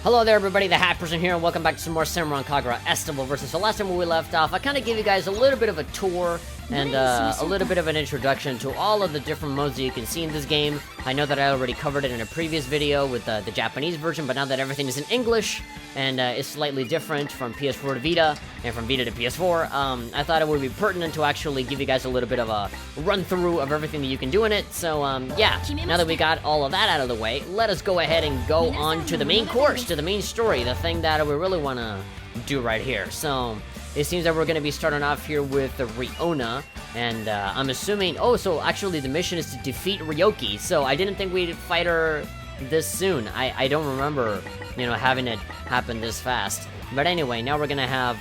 Hello there everybody, the Hat Person here, and welcome back to some more Senran Kagura Estival versus. So last time when we left off, I kind of gave you guys a little bit of a tour and a little bit of an introduction to all of the different modes that you can see in this game. I know that I already covered it in a previous video with the Japanese version, but now that everything is in English, and it's slightly different from PS4 to Vita, and from Vita to PS4, I thought it would be pertinent to actually give you guys a little bit of a run-through of everything that you can do in it. So, yeah, now that we got all of that out of the way, let us go ahead and go on to the main course, to the main story, the thing that we really want to do right here. So, it seems that we're going to be starting off here with Riona, and I'm assuming... Oh, so actually the mission is to defeat Ryoki, so I didn't think we'd fight her this soon. I don't remember, you know, having it happen this fast. But anyway, now we're going to have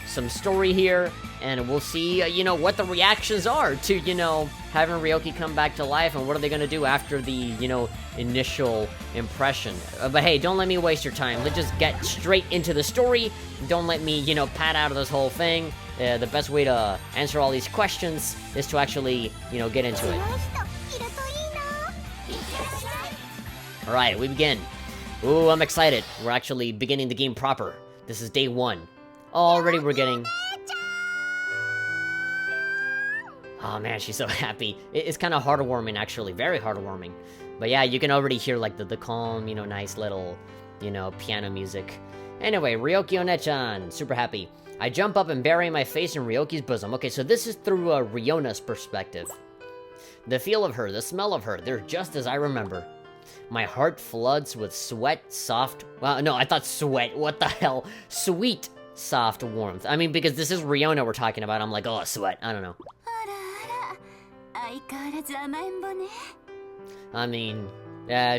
some story here, and we'll see, you know, what the reactions are to, you know, having Ryoki come back to life, and what are they going to do after the, you know, initial impression. But hey, don't let me waste your time. Let's just get straight into the story. Don't let me, you know, pad out of this whole thing. The best way to answer all these questions is to actually, you know, get into it. Alright, we begin. Ooh, I'm excited. We're actually beginning the game proper. This is day 1. Already we're getting... Oh man, she's so happy. It's kind of heartwarming, actually. Very heartwarming. But yeah, you can already hear, like, the calm, you know, nice little, you know, piano music. Anyway, Ryoki One-chan, super happy. I jump up and bury my face in Ryoki's bosom. Okay, so this is through Riona's perspective. The feel of her, the smell of her, they're just as I remember. My heart floods with sweat, soft... Well, no, I thought sweat. What the hell? Sweet, soft warmth. I mean, because this is Riona we're talking about. I'm like, oh, sweat. I don't know. I mean,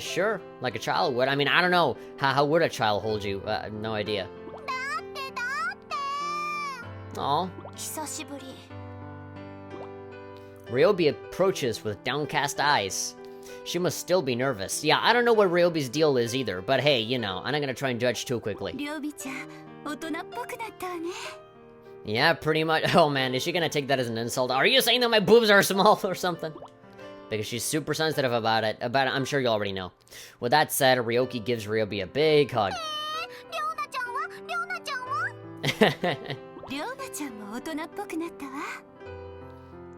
sure. Like a child would. I mean, I don't know. How would a child hold you? No idea. Aw. Ryobi approaches with downcast eyes. She must still be nervous. Yeah, I don't know what Ryobi's deal is either, but hey, you know, I'm not gonna try and judge too quickly. Yeah, pretty much. Oh man, is she gonna take that as an insult? Are you saying that my boobs are small or something? Because she's super sensitive about it. I'm sure you already know. With that said, Ryoki gives Ryobi a big hug.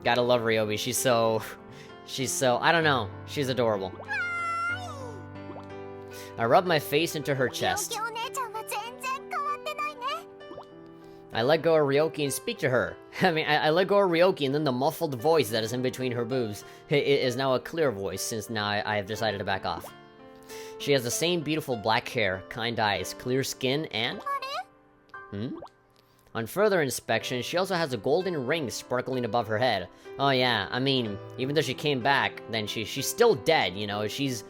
Gotta love Ryobi. She's so, I don't know. She's adorable. I rub my face into her chest. I let go of Ryoki and speak to her. I mean, I let go of Ryoki, and then the muffled voice that is in between her boobs is now a clear voice, since now I have decided to back off. She has the same beautiful black hair, kind eyes, clear skin, and... On further inspection, she also has a golden ring sparkling above her head. Oh yeah, I mean, even though she came back, then she's still dead, you know? She's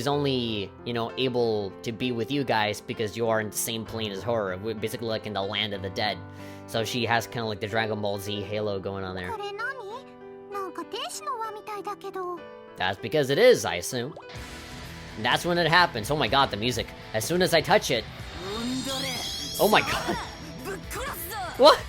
only, you know, able to be with you guys because you are in the same plane as her, basically like in the land of the dead. So she has kind of like the Dragon Ball Z halo going on there. That's because it is, I assume. And that's when it happens. Oh my god, the music. As soon as I touch it... Oh my god. What?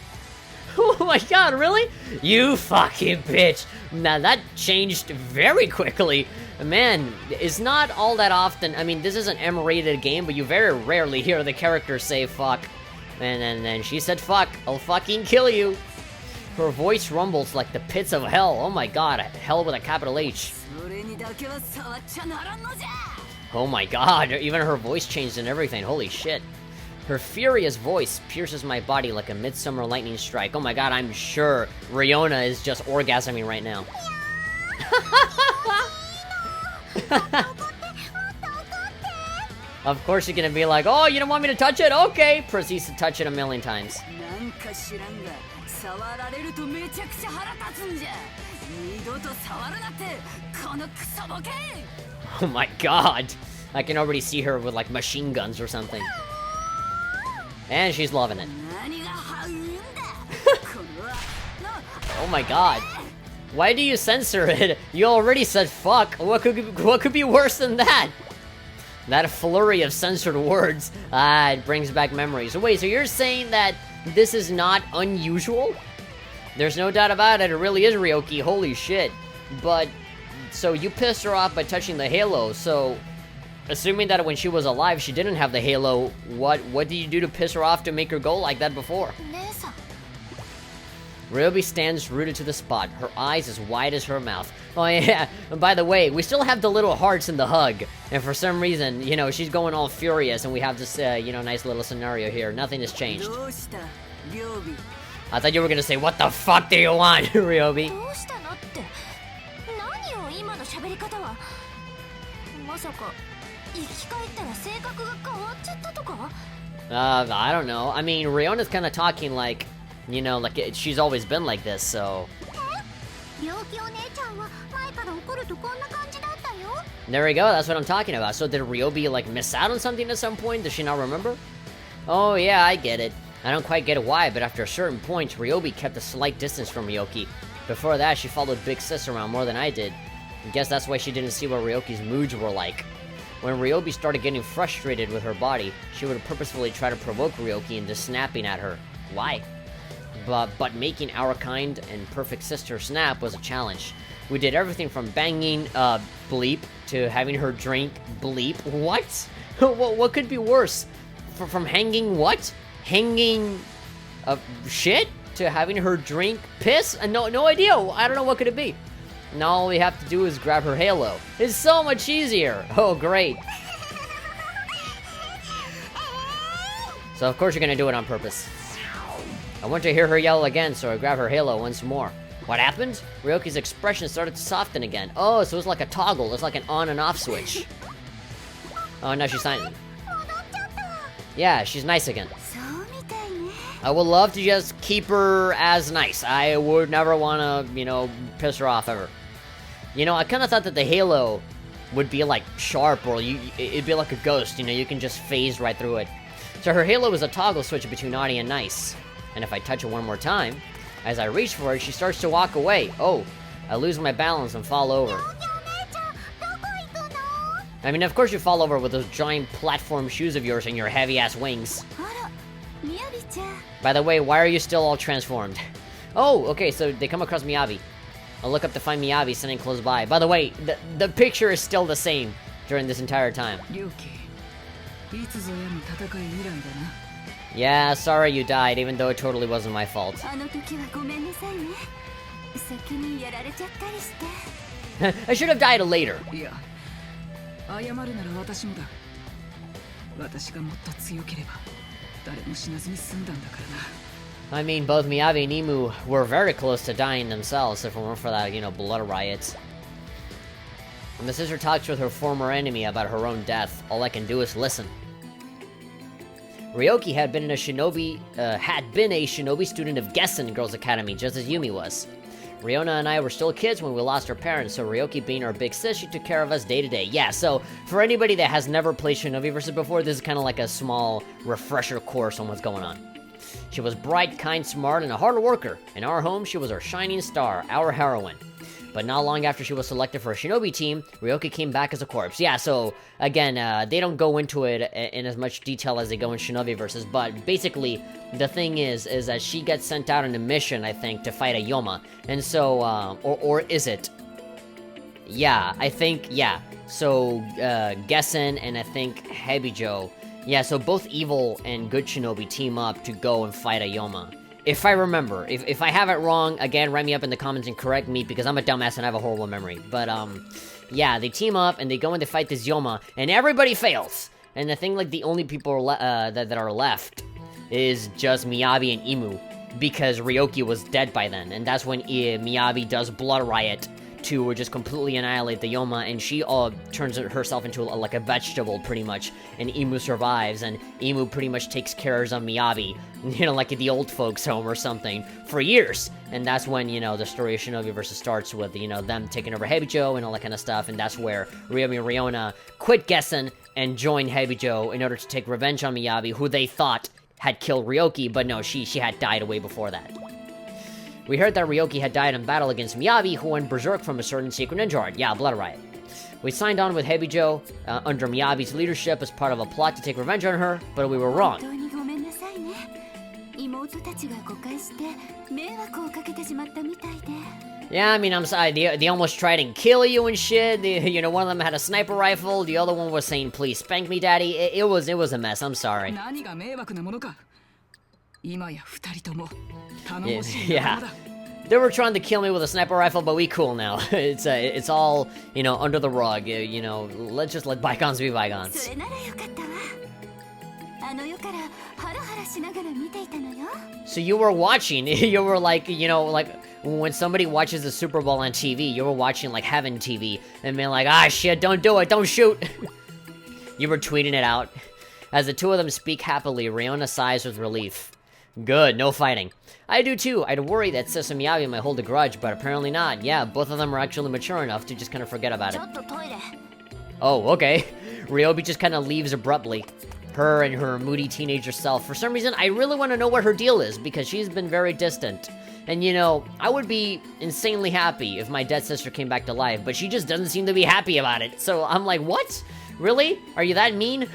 Oh my god, really? You fucking bitch. Now that changed very quickly. Man, it's not all that often. I mean, this is an M-rated game, but you very rarely hear the character say fuck. And then she said fuck. I'll fucking kill you. Her voice rumbles like the pits of hell. Oh my god, hell with a capital H. Oh my god, even her voice changed and everything. Holy shit. Her furious voice pierces my body like a midsummer lightning strike. Oh my god, I'm sure Riona is just orgasming right now. Of course you're gonna be like, oh, you don't want me to touch it? Okay. Proceeds to touch it a million times. Oh my god. I can already see her with like machine guns or something. And she's loving it. Oh my god. Why do you censor it? You already said fuck. What could be worse than that? That flurry of censored words. It brings back memories. So wait, so you're saying that this is not unusual? There's no doubt about it, it really is Ryoki, holy shit. But, so you pissed her off by touching the halo, so assuming that when she was alive, she didn't have the halo, what did you do to piss her off to make her go like that before? Ryobi stands rooted to the spot, her eyes as wide as her mouth. Oh yeah, and by the way, we still have the little hearts in the hug, and for some reason, you know, she's going all furious, and we have this, you know, nice little scenario here. Nothing has changed. I thought you were gonna say, what the fuck do you want, Ryobi? I don't know. I mean, Riona's kind of talking like, you know, like she's always been like this, so... There we go, that's what I'm talking about. So did Ryobi, like, miss out on something at some point? Does she not remember? Oh yeah, I get it. I don't quite get why, but after a certain point, Ryobi kept a slight distance from Ryoki. Before that, she followed Big Sis around more than I did. I guess that's why she didn't see what Ryoki's moods were like. When Ryobi started getting frustrated with her body, she would purposefully try to provoke Ryoki into snapping at her. Why? But making our kind and perfect sister snap was a challenge. We did everything from banging, bleep, to having her drink, bleep. What? What could be worse? From hanging what? Hanging, shit? To having her drink piss? No idea. I don't know what could it be. Now all we have to do is grab her halo. It's so much easier. Oh, great. So of course you're gonna do it on purpose. I want to hear her yell again, so I grab her halo once more. What happened? Ryoki's expression started to soften again. Oh, so it's like a toggle. It's like an on and off switch. Oh, no, she's fine. Yeah, she's nice again. I would love to just keep her as nice. I would never want to, you know, piss her off ever. You know, I kind of thought that the halo would be like sharp, or it'd be like a ghost, you know, you can just phase right through it. So her halo is a toggle switch between naughty and nice. And if I touch it one more time, as I reach for it, she starts to walk away. Oh, I lose my balance and fall over. I mean, of course you fall over with those giant platform shoes of yours and your heavy-ass wings. By the way, why are you still all transformed? Oh, okay, so they come across Miyabi. I'll look up to find Miyabi sitting close by. By the way, the picture is still the same during this entire time. Yeah, sorry you died, even though it totally wasn't my fault. I should have died later. I mean, both Miyabi and Imu were very close to dying themselves if it weren't for that, you know, blood riots. When the sister talks with her former enemy about her own death, all I can do is listen. Ryoki had been a shinobi student of Gessen Girls Academy, just as Yumi was. Riona and I were still kids when we lost our parents, so Ryoki, being our big sis, she took care of us day to day. Yeah, so for anybody that has never played Shinobi Versus before, this is kind of like a small refresher course on what's going on. She was bright, kind, smart, and a hard worker. In our home, she was our shining star, our heroine. But not long after she was selected for a shinobi team, Ryoki came back as a corpse. Yeah, so, again, they don't go into it in as much detail as they go in Shinobi Versus, but basically, the thing is that she gets sent out on a mission, I think, to fight a Yoma. And so, or is it? Yeah, I think, yeah. So, Gessen and I think Hebijo. Yeah, so both evil and good shinobi team up to go and fight a Yoma. If I remember. If I have it wrong, again, write me up in the comments and correct me, because I'm a dumbass and I have a horrible memory. But, yeah, they team up and they go in to fight this Yoma, and everybody fails! And I think, like, the only people that are left is just Miyabi and Imu, because Ryoki was dead by then, and that's when Miyabi does Blood Riot to just completely annihilate the Yoma, and she turns herself into like a vegetable pretty much, and Imu survives, and Imu pretty much takes care of Miyabi, you know, like at the old folks home or something, for years. And that's when, you know, the story of Shinobi Versus starts with, you know, them taking over Hebijo and all that kind of stuff, and that's where Ryobi and Riona quit Gessen and joined Hebijo in order to take revenge on Miyabi, who they thought had killed Ryoki, but no, she had died away before that. We heard that Ryoki had died in battle against Miyabi, who went berserk from a certain secret ninja art. Yeah, Blood Riot. We signed on with Hebijo under Miyabi's leadership as part of a plot to take revenge on her, but we were wrong. Yeah, I mean, I'm sorry, they almost tried and kill you and shit. You know, one of them had a sniper rifle, the other one was saying, please spank me, daddy. It was a mess, I'm sorry. Yeah. They were trying to kill me with a sniper rifle, but we cool now. It's all, you know, under the rug. You know, let's just let bygones be bygones. So you were watching, you were like, you know, like, when somebody watches the Super Bowl on TV, you were watching, like, Heaven TV, and being like, ah, shit, don't do it, don't shoot! You were tweeting it out. As the two of them speak happily, Riona sighs with relief. Good, no fighting. I do too. I'd worry that Sis and Miyabi might hold a grudge, but apparently not. Yeah, both of them are actually mature enough to just kind of forget about it. Oh, okay. Ryobi just kind of leaves abruptly. Her and her moody teenager self. For some reason, I really want to know what her deal is, because she's been very distant. And you know, I would be insanely happy if my dead sister came back to life, but she just doesn't seem to be happy about it. So I'm like, what? Really? Are you that mean?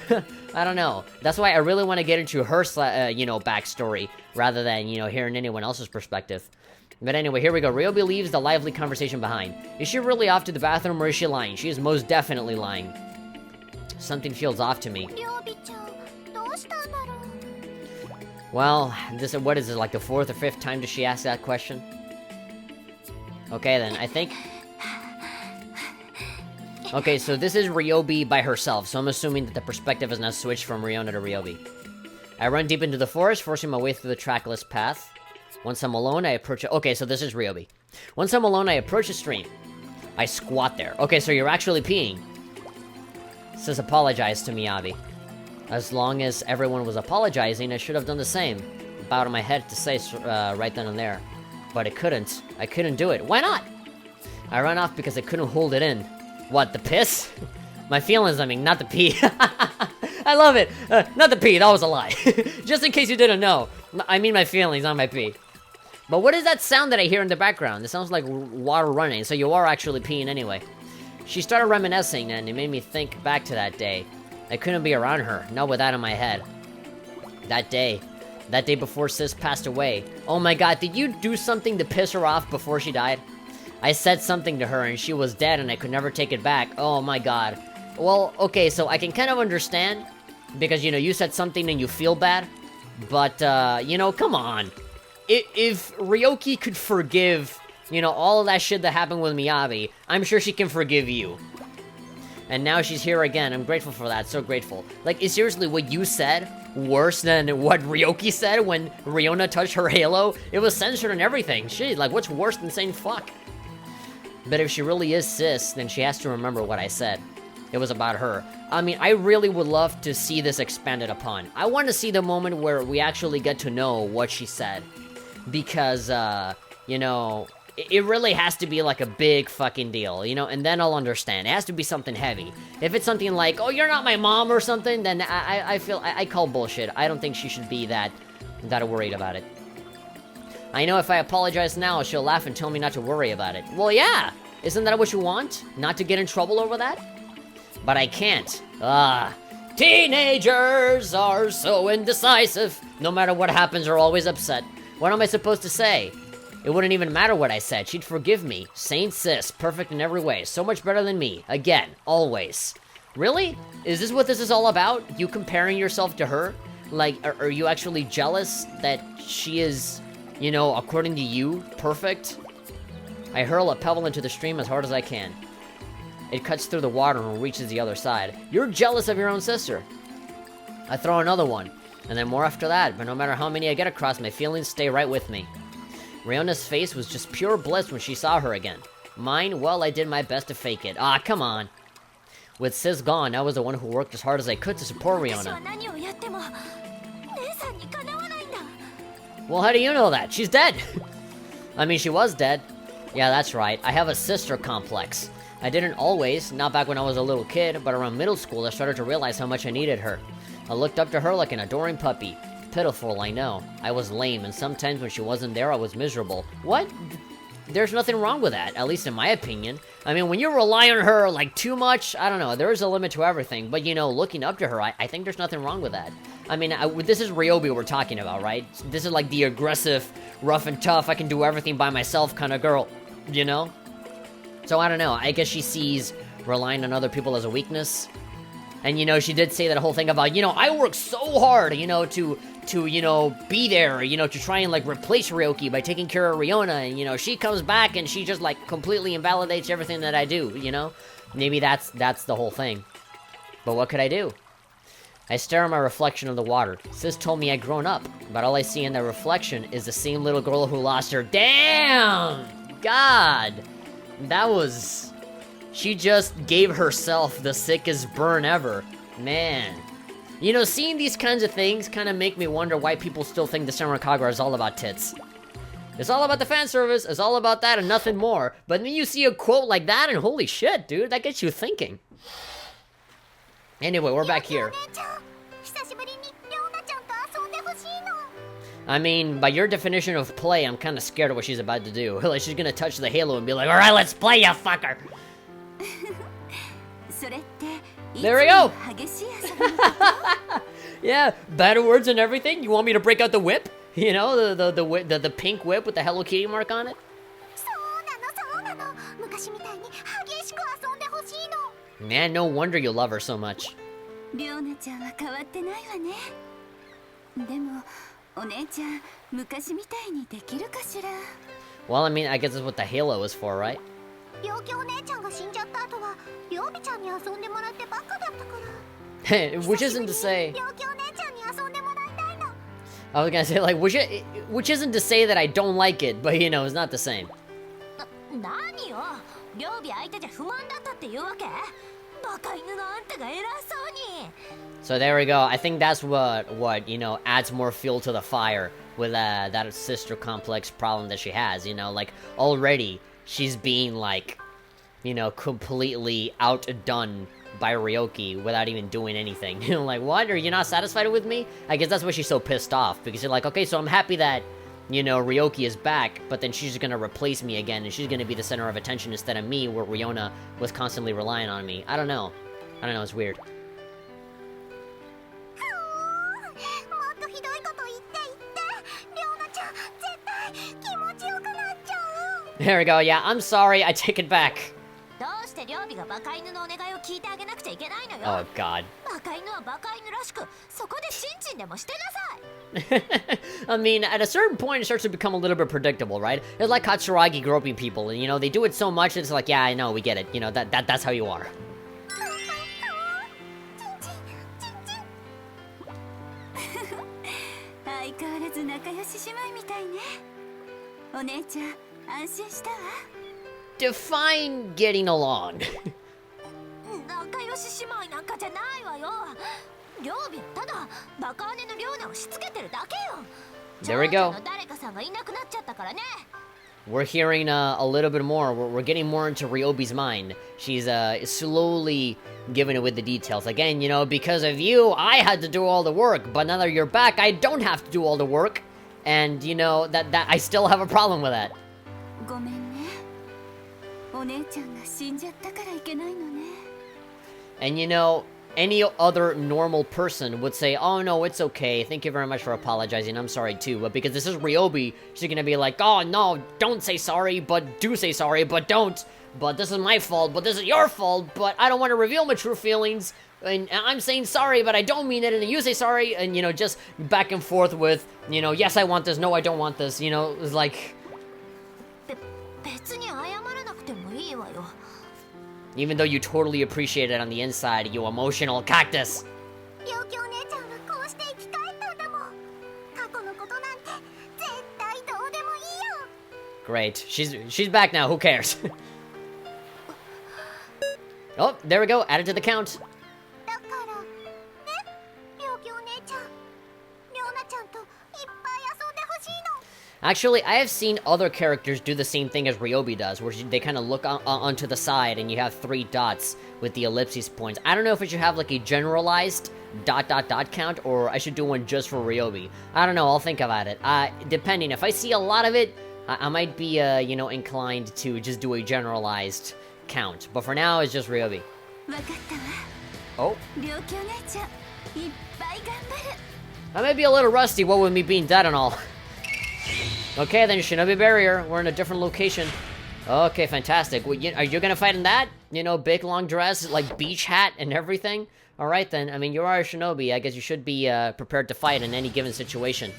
I don't know. That's why I really want to get into her, you know, backstory, rather than, you know, hearing anyone else's perspective. But anyway, here we go. Ryobi leaves the lively conversation behind. Is she really off to the bathroom, or is she lying? She is most definitely lying. Something feels off to me. Well, what is it, like the 4th or 5th time that she asked that question? Okay then, I think... Okay, so this is Ryobi by herself, so I'm assuming that the perspective has now switched from Riona to Ryobi. I run deep into the forest, forcing my way through the trackless path. Once I'm alone, I approach... Okay, so this is Ryobi. Once I'm alone, I approach a stream. I squat there. Okay, so you're actually peeing. Says apologize to Miyabi. As long as everyone was apologizing, I should have done the same. Bowed my head to say right then and there. But I couldn't. I couldn't do it. Why not? I ran off because I couldn't hold it in. What, the piss? My feelings, I mean, not the pee. I love it. Not the pee, that was a lie. Just in case you didn't know. I mean my feelings, not my pee. But what is that sound that I hear in the background? It sounds like water running, so you are actually peeing anyway. She started reminiscing, and it made me think back to that day. I couldn't be around her, not with that in my head. That day before Sis passed away. Oh my god, did you do something to piss her off before she died? I said something to her and she was dead and I could never take it back. Oh my god. Well, okay, so I can kind of understand, because, you know, you said something and you feel bad, but, you know, come on. If Ryoki could forgive, you know, all of that shit that happened with Miyabi, I'm sure she can forgive you. And now she's here again. I'm grateful for that. So grateful. Like, is seriously what you said worse than what Ryoki said when Riona touched her halo? It was censored and everything. Shit, like, what's worse than saying fuck? But if she really is Sis, then she has to remember what I said. It was about her. I mean, I really would love to see this expanded upon. I want to see the moment where we actually get to know what she said. Because, you know... It really has to be like a big fucking deal, you know, and then I'll understand. It has to be something heavy. If it's something like, oh, you're not my mom or something, then I feel, I call bullshit. I don't think she should be that worried about it. I know if I apologize now, she'll laugh and tell me not to worry about it. Well, yeah, isn't that what you want? Not to get in trouble over that? But I can't. Teenagers are so indecisive. No matter what happens, they're always upset. What am I supposed to say? It wouldn't even matter what I said. She'd forgive me. Saint Sis, perfect in every way. So much better than me. Again, always. Really? Is this what this is all about? You comparing yourself to her? Like, are you actually jealous that she is, you know, according to you, perfect? I hurl a pebble into the stream as hard as I can. It cuts through the water and reaches the other side. You're jealous of your own sister. I throw another one, and then more after that, but no matter how many I get across, my feelings stay right with me. Riona's face was just pure bliss when she saw her again. Mine, well, I did my best to fake it. Ah, come on. With Sis gone, I was the one who worked as hard as I could to support Riona. Well, how do you know that? She's dead! I mean, she was dead. Yeah, that's right. I have a sister complex. I didn't always, not back when I was a little kid, but around middle school I started to realize how much I needed her. I looked up to her like an adoring puppy. Pitiful, I know. I was lame, and sometimes when she wasn't there, I was miserable. What? There's nothing wrong with that, at least in my opinion. I mean, when you rely on her, like, too much, I don't know, there is a limit to everything. But, you know, looking up to her, I think there's nothing wrong with that. I mean, this is Ryobi we're talking about, right? This is like the aggressive, rough and tough, I can do everything by myself kind of girl. you know? So I don't know, I guess she sees relying on other people as a weakness. And, you know, she did say that whole thing about, you know, I work so hard, you know, to you know, be there, you know, to try and, like, replace Ryoki by taking care of Riona, and, you know, she comes back and she just, like, completely invalidates everything that I do, you know? Maybe that's the whole thing. But what could I do? I stare at my reflection in the water. Sis told me I'd grown up, but all I see in that reflection is the same little girl who lost her. Damn! God! That was... She just gave herself the sickest burn ever. Man. You know, seeing these kinds of things kind of make me wonder why people still think the Senran Kagura is all about tits. It's all about the fan service, it's all about that and nothing more. But then you see a quote like that and holy shit, dude, that gets you thinking. Anyway, we're back here. I mean, by your definition of play, I'm kind of scared of what she's about to do. Like, she's gonna touch the halo and be like, alright, let's play, you fucker! There we go! Yeah, bad words and everything? You want me to break out the whip? You know, the pink whip with the Hello Kitty mark on it? Man, no wonder you love her so much. Well, I mean, I guess that's what the halo is for, right? Which isn't to say... I was gonna say, like, which isn't to say that I don't like it, but, you know, it's not the same. So there we go. I think that's what you know, adds more fuel to the fire with that sister complex problem that she has, you know, like, already she's being, like, you know, completely outdone by Ryoki without even doing anything. You know, like, what? Are you not satisfied with me? I guess that's why she's so pissed off, because you're like, okay, so I'm happy that, you know, Ryoki is back, but then she's gonna replace me again, and she's gonna be the center of attention instead of me, where Riona was constantly relying on me. I don't know, it's weird. There we go, yeah, I'm sorry, I take it back. Oh god. I mean, at a certain point it starts to become a little bit predictable, right? It's like Katsuragi groping people, and you know, they do it so much that it's like, yeah, I know, we get it. You know, that's how you are. Define getting along. There we go. We're hearing a little bit more. We're getting more into Ryobi's mind. She's slowly giving it with the details. Again, you know, because of you, I had to do all the work, but now that you're back, I don't have to do all the work. And, you know, that I still have a problem with that. And you know, any other normal person would say, oh no, it's okay, thank you very much for apologizing, I'm sorry too. But because this is Ryobi, she's gonna be like, oh no, don't say sorry, but do say sorry, but don't. But this is my fault, but this is your fault, but I don't want to reveal my true feelings. And I'm saying sorry, but I don't mean it, and you say sorry, and you know, just back and forth with, you know, yes I want this, no I don't want this, you know, it's like... Even though you totally appreciate it on the inside, you emotional cactus! Great. She's back now, who cares? Oh, there we go, added to the count. Actually, I have seen other characters do the same thing as Ryobi does, where they kind of look onto the side and you have 3 dots with the ellipses points. I don't know if it should have like a generalized ... count, or I should do one just for Ryobi. I don't know, I'll think about it. Depending, if I see a lot of it, I might be, you know, inclined to just do a generalized count. But for now, it's just Ryobi. Oh. I might be a little rusty, what with me being dead and all. Okay then, Shinobi Barrier, we're in a different location. Okay, fantastic. Well, are you gonna fight in that? You know, big long dress, like beach hat and everything? Alright then, I mean, you are a shinobi. I guess you should be prepared to fight in any given situation.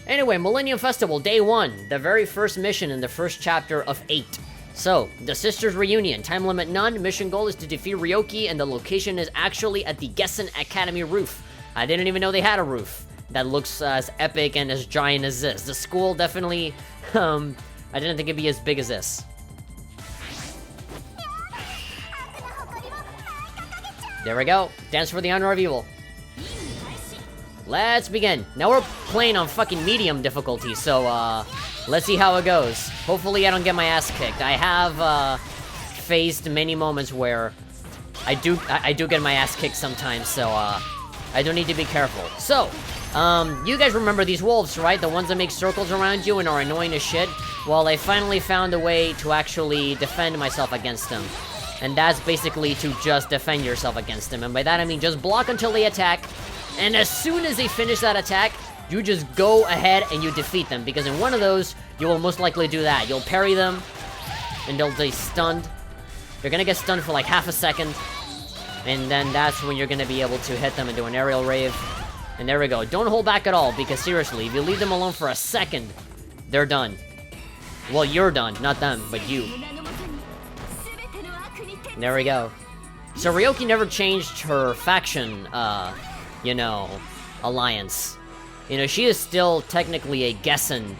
Anyway, Millennium Festival, Day 1. The very first mission in the first chapter of 8. So, the Sisters Reunion. Time limit none. Mission goal is to defeat Ryoki, and the location is actually at the Gessen Academy roof. I didn't even know they had a roof that looks as epic and as giant as this. The school definitely, I didn't think it'd be as big as this. There we go. Dance for the honor of evil. Let's begin. Now we're playing on fucking medium difficulty, so, let's see how it goes. Hopefully I don't get my ass kicked. I have, faced many moments where I do get my ass kicked sometimes, so, I do need to be careful. So, you guys remember these wolves, right? The ones that make circles around you and are annoying as shit? Well, I finally found a way to actually defend myself against them. And that's basically to just defend yourself against them. And by that I mean just block until they attack. And as soon as they finish that attack, you just go ahead and you defeat them. Because in one of those, you will most likely do that. You'll parry them, and they'll be stunned. They're gonna get stunned for like half a second. And then that's when you're gonna be able to hit them and do an aerial rave. And there we go. Don't hold back at all, because seriously, if you leave them alone for a second, they're done. Well, you're done, not them, but you. There we go. So Ryoki never changed her faction, you know, alliance. You know, she is still technically a Gessen,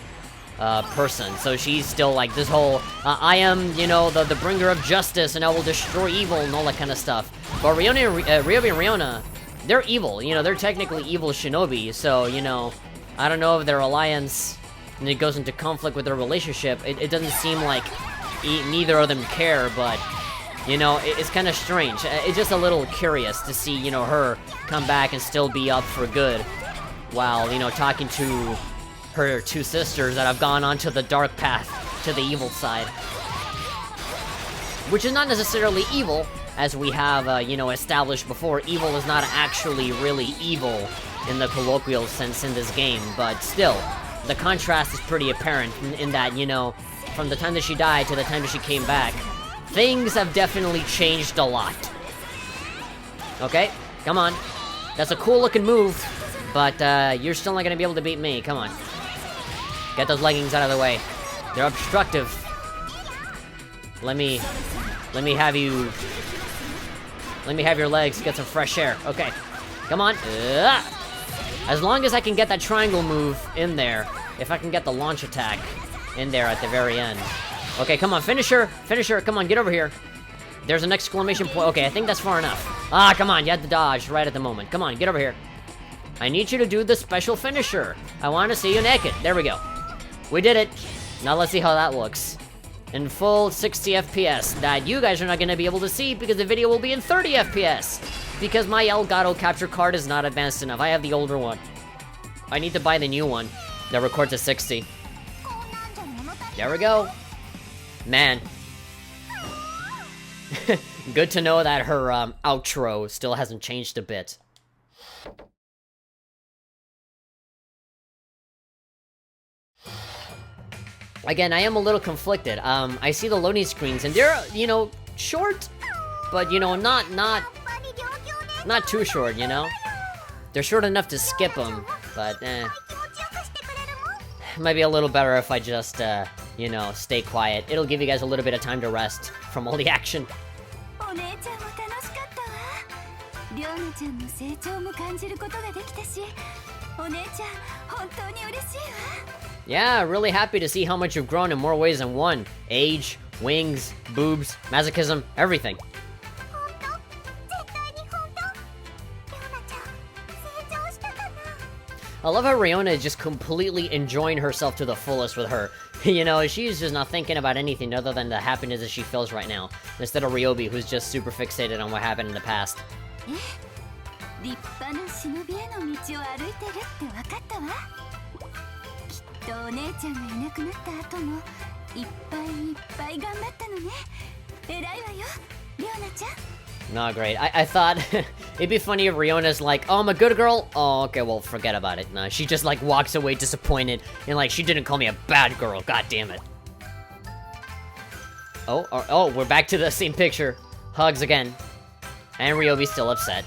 person. So she's still like this whole, I am, you know, the bringer of justice and I will destroy evil and all that kind of stuff. But Ryobi and Ryona, they're evil. You know, they're technically evil shinobi. So, you know, I don't know if their alliance, and it goes into conflict with their relationship. It doesn't seem like neither of them care, but... You know, it's kind of strange. It's just a little curious to see, you know, her come back and still be up for good. While, you know, talking to her two sisters that have gone onto the dark path to the evil side. Which is not necessarily evil, as we have, you know, established before. Evil is not actually really evil in the colloquial sense in this game. But still, the contrast is pretty apparent in that, you know, from the time that she died to the time that she came back, things have definitely changed a lot. Okay, come on. That's a cool looking move, but you're still not gonna be able to beat me. Come on. Get those leggings out of the way. They're obstructive. Let me have you... Let me have your legs get some fresh air. Okay, come on. As long as I can get that triangle move in there, if I can get the launch attack in there at the very end. Okay, come on, finish her, come on, get over here. There's an exclamation point. Okay, I think that's far enough. Ah, come on, you had to dodge right at the moment. Come on, get over here. I need you to do the special finisher. I want to see you naked. There we go. We did it. Now let's see how that looks. In full 60 FPS. That you guys are not going to be able to see because the video will be in 30 FPS. Because my Elgato capture card is not advanced enough. I have the older one. I need to buy the new one that records at 60. There we go. Man. Good to know that her outro still hasn't changed a bit. Again, I am a little conflicted. I see the loading screens and they're, you know, short, but you know, not too short, you know? They're short enough to skip them, but might be a little better if I just, you know, stay quiet. It'll give you guys a little bit of time to rest from all the action. Yeah, really happy to see how much you've grown in more ways than one. Age, wings, boobs, masochism, everything. I love how Ryona is just completely enjoying herself to the fullest with her. You know, she's just not thinking about anything other than the happiness that she feels right now. Instead of Ryobi, who's just super fixated on what happened in the past. No, great. I thought it'd be funny if Ryona's like, oh, I'm a good girl? Oh, okay, well, forget about it. No, she just, like, walks away disappointed, and, like, she didn't call me a bad girl. God damn it. Oh, we're back to the same picture. Hugs again. And Ryobi's still upset.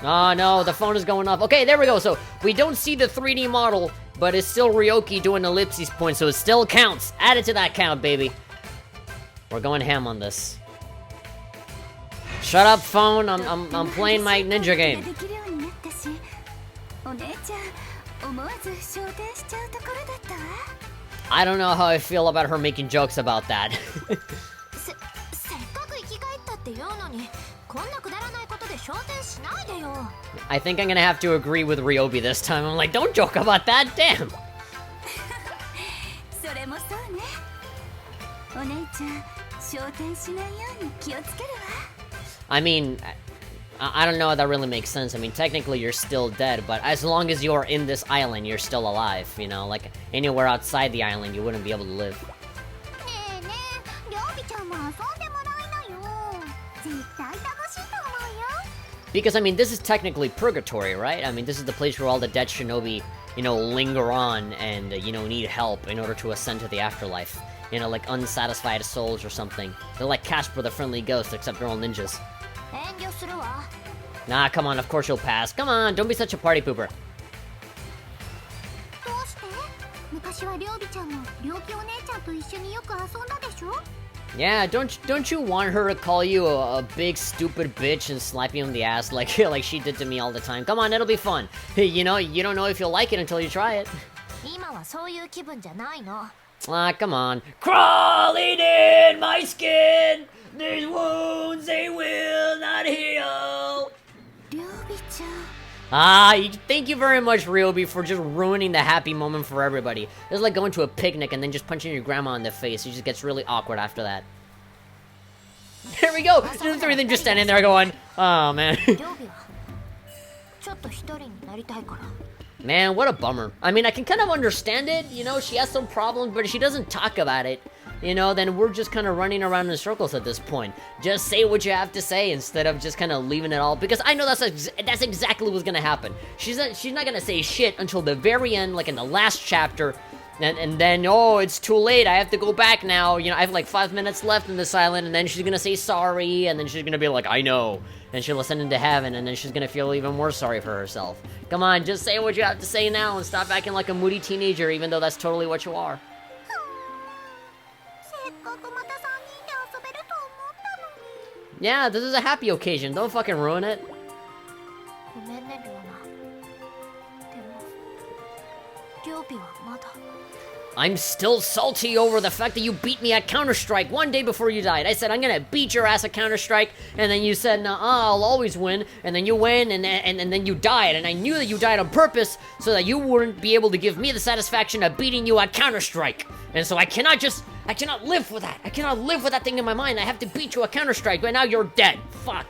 Oh no, the phone is going off. Okay, there we go. So we don't see the 3D model, but it's still Ryoki doing ellipses point, so it still counts. Add it to that count, baby. We're going ham on this. Shut up, phone. I'm playing my ninja game. I don't know how I feel about her making jokes about that. I think I'm gonna have to agree with Ryobi this time. I'm like, don't joke about that, damn! I mean, I don't know if that really makes sense. I mean, technically you're still dead, but as long as you're in this island, you're still alive, you know? Like, anywhere outside the island, you wouldn't be able to live. Because, I mean, this is technically purgatory, right? I mean, this is the place where all the dead shinobi, you know, linger on and, you know, need help in order to ascend to the afterlife. You know, like unsatisfied souls or something. They're like Casper the Friendly Ghost, except they're all ninjas. Nah, come on, of course you'll pass. Come on, don't be such a party pooper. Yeah, don't you want her to call you a big stupid bitch and slap you on the ass like like she did to me all the time? Come on, it'll be fun. You know, you don't know if you'll like it until you try it. Ah, come on. Crawling in my skin, these wounds they will not heal. Ah, thank you very much, Ryobi, for just ruining the happy moment for everybody. It's like going to a picnic and then just punching your grandma in the face. It just gets really awkward after that. There we go! The three of them just standing there going, oh, man. Man, what a bummer. I mean, I can kind of understand it, you know, she has some problems, but if she doesn't talk about it, you know, then we're just kind of running around in circles at this point. Just say what you have to say instead of just kind of leaving it all, because I know that's exactly what's gonna happen. She's not gonna say shit until the very end, like in the last chapter, and then, oh, it's too late, I have to go back now, you know, I have like 5 minutes left in this island, and then she's gonna say sorry, and then she's gonna be like, I know, and she'll ascend into heaven, and then she's gonna feel even more sorry for herself. Come on, just say what you have to say now, and stop acting like a moody teenager, even though that's totally what you are. Yeah, this is a happy occasion. Don't fucking ruin it. I'm still salty over the fact that you beat me at Counter-Strike one day before you died. I said, I'm gonna beat your ass at Counter-Strike, and then you said, nah, I'll always win, and then you win, and then you died, and I knew that you died on purpose so that you wouldn't be able to give me the satisfaction of beating you at Counter-Strike. And so I cannot live with that. I cannot live with that thing in my mind. I have to beat you at Counter-Strike, but now you're dead. Fuck.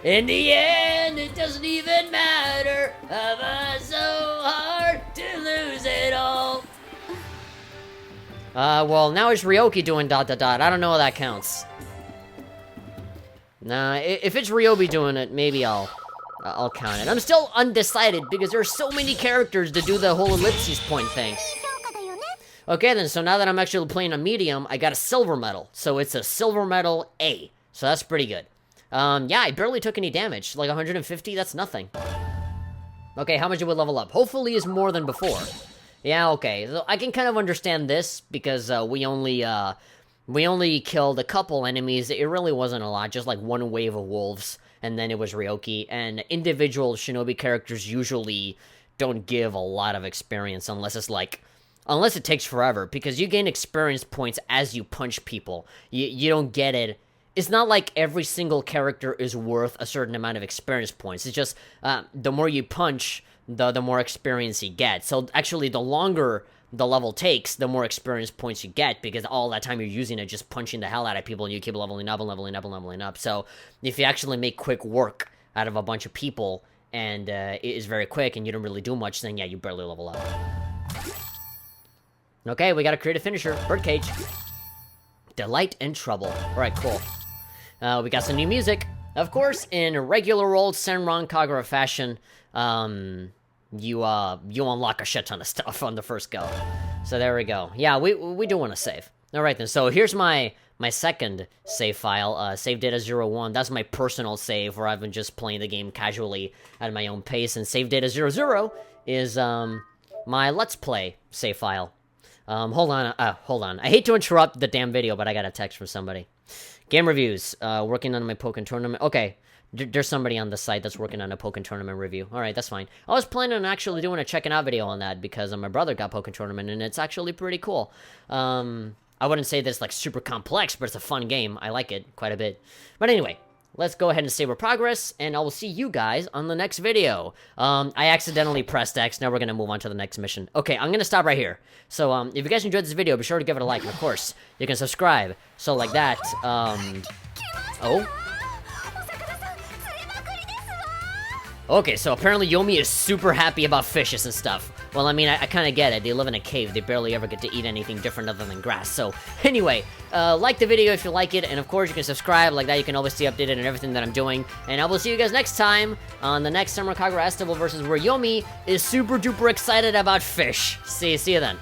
In the end, it doesn't even matter. I've so hard to lose it all. Well, now it's Ryoki doing ... I don't know how that counts. Nah, if it's Ryobi doing it, maybe I'll count it. I'm still undecided because there's so many characters to do the whole ellipses point thing. Okay then, so now that I'm actually playing a medium, I got a silver medal. So it's a silver medal A. So that's pretty good. Yeah, I barely took any damage. Like 150, that's nothing. Okay, how much did we level up? Hopefully it's more than before. Yeah, okay. So I can kind of understand this because we only killed a couple enemies. It really wasn't a lot, just like one wave of wolves, and then it was Ryoki. And individual shinobi characters usually don't give a lot of experience unless it takes forever, because you gain experience points as you punch people. You don't get it. It's not like every single character is worth a certain amount of experience points. It's just the more you punch, the more experience you get. So actually, the longer the level takes, the more experience points you get, because all that time you're using it just punching the hell out of people, and you keep leveling up and leveling up and leveling up. So if you actually make quick work out of a bunch of people, and it is very quick, and you don't really do much, then yeah, you barely level up. Okay, we gotta create a finisher. Birdcage. Delight and Trouble. Alright, cool. We got some new music. Of course, in regular old Senran Kagura fashion, you unlock a shit ton of stuff on the first go. So there we go. Yeah, we do want to save. All right then. So here's my second save file, save data 01. That's my personal save where I've been just playing the game casually at my own pace. And save data 00 is my let's play save file. Hold on. I hate to interrupt the damn video, but I got a text from somebody. Game reviews. Working on my Pokken tournament. Okay. There's somebody on the site that's working on a Pokken tournament review. Alright, that's fine. I was planning on actually doing a checking out video on that because my brother got Pokken tournament and it's actually pretty cool. I wouldn't say that it's like super complex, but it's a fun game. I like it quite a bit. But anyway, let's go ahead and save our progress, and I will see you guys on the next video. I accidentally pressed X. Now we're going to move on to the next mission. Okay, I'm going to stop right here. So, if you guys enjoyed this video, be sure to give it a like, and of course, you can subscribe. So, like that, oh? Okay, so apparently Yomi is super happy about fishes and stuff. Well, I mean, I kind of get it. They live in a cave. They barely ever get to eat anything different other than grass. So, anyway, like the video if you like it. And, of course, you can subscribe. Like that, you can always stay updated on everything that I'm doing. And I will see you guys next time on the next Senran Kagura Estival versus where Yomi is super duper excited about fish. See you then.